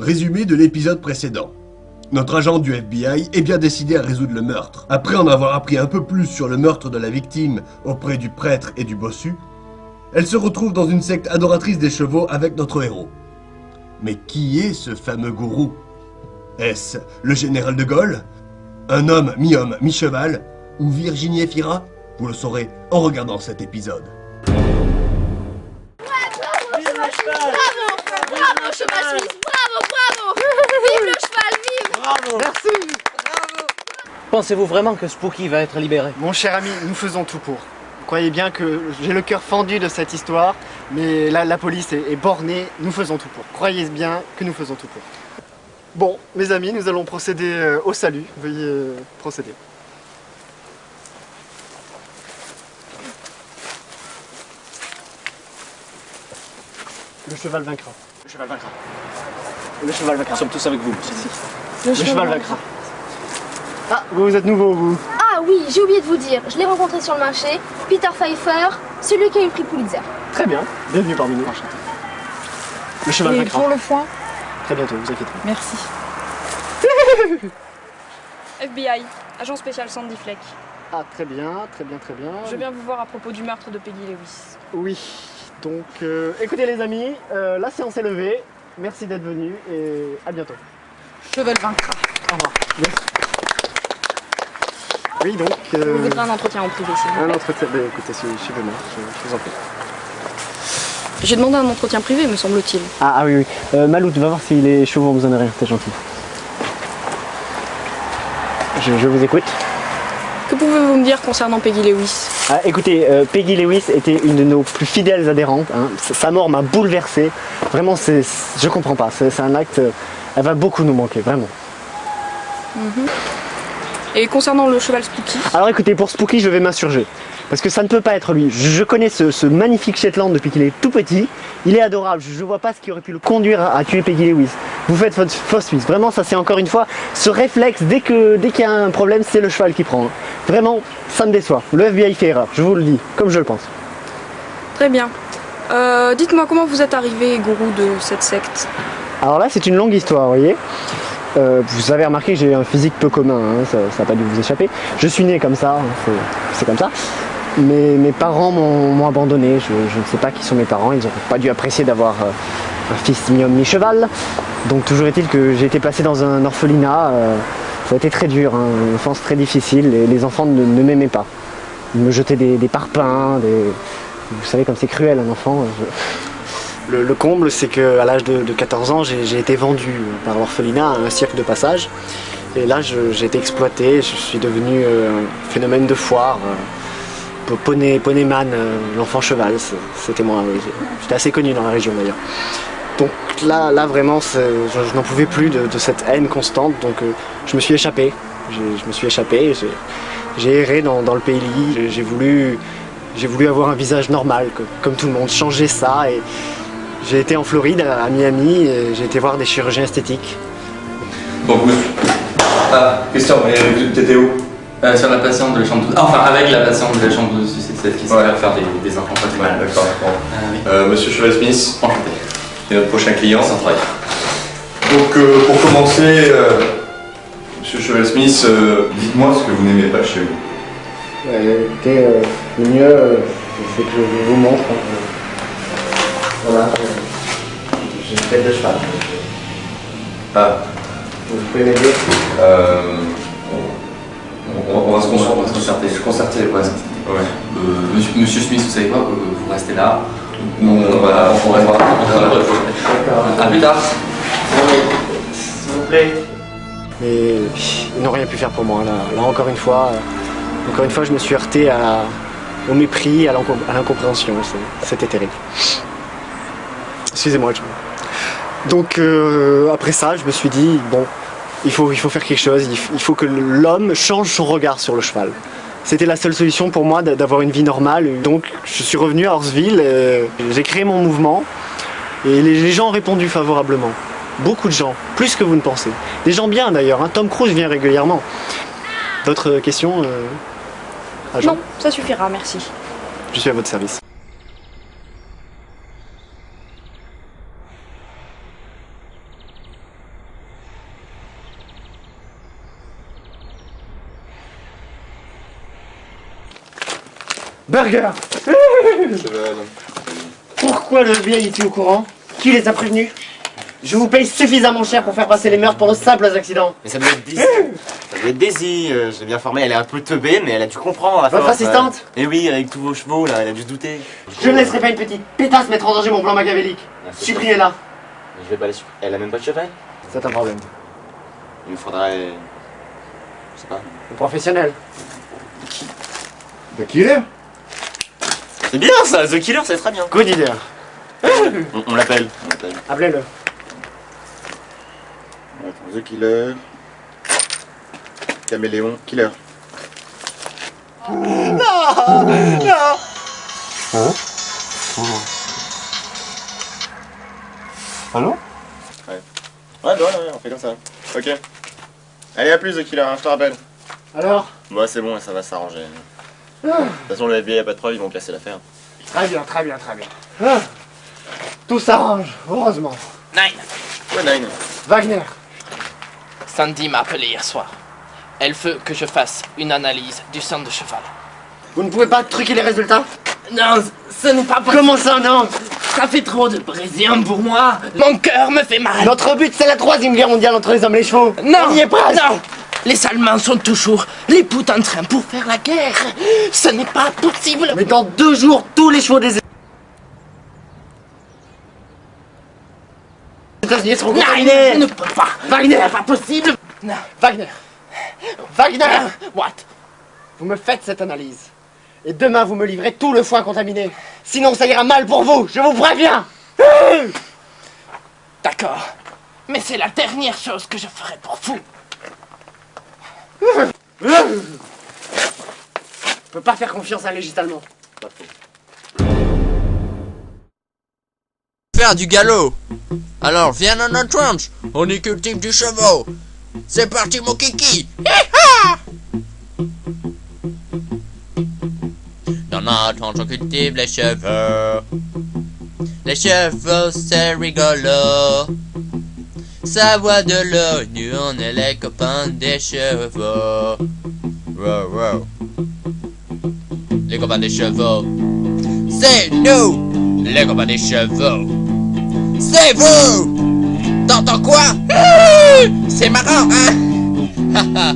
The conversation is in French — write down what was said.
Résumé de l'épisode précédent. Notre agent du FBI est bien décidé à résoudre le meurtre. Après en avoir appris un peu plus sur le meurtre de la victime auprès du prêtre et du bossu, elle se retrouve dans une secte adoratrice des chevaux avec notre héros. Mais qui est ce fameux gourou? Est-ce le général de Gaulle? Un homme, mi-cheval? Ou Virginie Efira? Vous le saurez en regardant cet épisode. Bravo, cheval suisse, bravo! Vive le cheval, vive! Bravo! Merci! Bravo! Pensez-vous vraiment que Spooky va être libéré? Mon cher ami, nous faisons tout pour. Croyez bien que j'ai le cœur fendu de cette histoire, mais la police est bornée, nous faisons tout pour. Croyez bien que nous faisons tout pour. Bon, mes amis, nous allons procéder au salut. Veuillez procéder. Le cheval vaincra. Le cheval vaincra. Le cheval vaincra. Nous sommes tous avec vous. Le cheval vaincra. Ah, vous êtes nouveau, vous. Ah oui, j'ai oublié de vous dire, je l'ai rencontré sur le marché, Peter Pfeiffer, celui qui a eu le prix Pulitzer. Très bien, bienvenue parmi nous. Enchanté. Le cheval Et vaincra. pour le foin? Très bientôt, vous inquiétez pas. Merci. FBI, agent spécial Sandy Fleck. Ah, très bien, très bien, très bien. Je viens vous voir à propos du meurtre de Peggy Lewis. Oui, donc écoutez les amis, la séance est levée. Merci d'être venus et à bientôt. Cheval vaincra. Au revoir. Merci. Oui, donc... Je voudrais un entretien en privé, s'il vous un plaît. entretien... Bah, écoutez, suivez-moi, je vous en prie. J'ai demandé un entretien privé, me semble-t-il. Ah oui. Maloute, va voir si les chevaux ont besoin de rien, t'es gentil. Je vous écoute. Que pouvez-vous me dire concernant Peggy Lewis? Ah, écoutez, Peggy Lewis était une de nos plus fidèles adhérentes. Hein. Sa mort m'a bouleversé. Vraiment, je comprends pas. C'est un acte... elle va beaucoup nous manquer, vraiment. Et concernant le cheval Spooky? Alors écoutez, pour Spooky, je vais m'insurger. Parce que ça ne peut pas être lui. Je connais ce magnifique Shetland depuis qu'il est tout petit. Il est adorable. Je vois pas ce qui aurait pu le conduire à tuer Peggy Lewis. Vous faites votre fausse suisse. Vraiment, ça c'est encore une fois ce réflexe. Dès qu'il y a un problème, c'est le cheval qui prend. Vraiment, ça me déçoit. Le FBI fait erreur. Je vous le dis, comme je le pense. Très bien. Dites-moi comment vous êtes arrivé gourou de cette secte? Alors là, c'est une longue histoire, vous voyez. Vous avez remarqué que j'ai un physique peu commun, hein, ça n'a pas dû vous échapper. Je suis né comme ça, c'est comme ça. Mais mes parents m'ont abandonné, je ne sais pas qui sont mes parents, ils n'ont pas dû apprécier d'avoir un fils mi-homme mi-cheval. Donc toujours est-il que j'ai été placé dans un orphelinat, ça a été très dur, hein, une enfance très difficile, et les enfants ne m'aimaient pas. Ils me jetaient des parpaings, vous savez comme c'est cruel un enfant. Le comble, c'est qu'à l'âge de 14 ans, j'ai été vendu par l'orphelinat à un cirque de passage. Et là, j'ai été exploité, je suis devenu un phénomène de foire. Poneyman, l'enfant cheval, c'était moi. Oui. J'étais assez connu dans la région d'ailleurs. Donc là vraiment, je n'en pouvais plus de cette haine constante. Donc je me suis échappé. J'ai erré dans le pays. J'ai voulu avoir un visage normal, comme tout le monde, changer ça. Et j'ai été en Floride, à Miami, et j'ai été voir des chirurgiens esthétiques. Donc, monsieur. Ah, Christian, t'étais où? Sur la patiente de la chambre 12. Enfin, avec la patiente de la chambre 12, c'est celle qui s'est faire des enfants pas Ouais, d'accord. oui. Monsieur Cheval-Smith, Enchanté. c'est notre prochain client. Sans travail. Donc, pour commencer, monsieur Cheval-Smith, dites-moi ce que vous n'aimez pas chez vous. Écoutez, le mieux, c'est que je vous montre. Voilà, j'ai une tête de cheval. Ah, Vous pouvez m'aider? on va se concerter. On va se concerter, ouais. Ouais. Monsieur Smith, vous savez quoi? Vous restez là. Non, on va voir. À plus tard. S'il vous plaît. Mais ils n'ont rien pu faire pour moi. Là encore une fois, je me suis heurté au mépris, à l'incompréhension. C'était terrible. Excusez-moi. Donc après ça, je me suis dit, bon, il faut faire quelque chose, il faut que l'homme change son regard sur le cheval. C'était la seule solution pour moi d'avoir une vie normale. Donc je suis revenu à Horseville, j'ai créé mon mouvement et les gens ont répondu favorablement. Beaucoup de gens, plus que vous ne pensez. Des gens bien d'ailleurs, hein. Tom Cruise vient régulièrement. D'autres questions, agent? Non, ça suffira, merci. Je suis à votre service. Burger. Cheval. Pourquoi le FBI est-il au courant? Qui les a prévenus? Je vous paye suffisamment cher pour faire passer les meurtres pour de simples accidents. Mais ça doit être Daisy. Ça doit être Daisy, je l'ai bien formée, elle est un peu teubée, mais elle a dû comprendre. Votre assistante? Eh oui, avec tous vos chevaux, là, elle a dû se douter. Je ne laisserai pas une petite pétasse mettre en danger mon plan machiavélique. Supprimez-la. Je vais pas les supprimer. Elle a même pas de cheval? C'est un problème. Il nous faudrait... Je sais pas. Le professionnel. The Killer? C'est bien ça, The Killer, c'est très bien. Good idea. On l'appelle. Appelez-le. Attends, The Killer. Caméléon, Killer. Allô? Ouais, bah ouais, on fait comme ça. Ok. Allez, à plus, The Killer, hein, je te rappelle. Alors? Bah, c'est bon, ça va s'arranger. De toute façon, le FBI a pas de preuves, ils vont casser l'affaire. Très bien, très bien, très bien. Ah. Tout s'arrange, heureusement. Nine, Ouais, Nine. Wagner. Sandy m'a appelé hier soir. Elle veut que je fasse une analyse du sang de cheval. Vous ne pouvez pas truquer les résultats? Non, ce n'est pas possible. Comment ça, non? Ça fait trop de brésilien pour moi. Mon cœur me fait mal. Notre but, c'est la 3e guerre mondiale entre les hommes et les chevaux. Non, On y est presque. non. Les Allemands sont toujours les poutres en train pour faire la guerre. Ce n'est pas possible. Mais dans 2 jours, tous les chevaux des États-Unis seront Non, contaminés. je ne peux pas. Wagner. Ce n'est pas possible. Non. Wagner. Wagner. What? Vous me faites cette analyse. Et demain, vous me livrez tout le foin contaminé. Sinon, ça ira mal pour vous, je vous préviens. D'accord. Mais c'est la dernière chose que je ferai pour vous. Je peux pas faire confiance à un légiste allemand. Faire du galop. Alors viens dans notre ranch, on y cultive du chevaux. C'est parti mon kiki. Dans notre ranch on cultive les chevaux. Les chevaux c'est rigolo. Ça voit de l'eau, nous on est les copains des chevaux. Wow, wow. Les copains des chevaux. C'est nous, les copains des chevaux. C'est vous. T'entends quoi? C'est marrant, hein?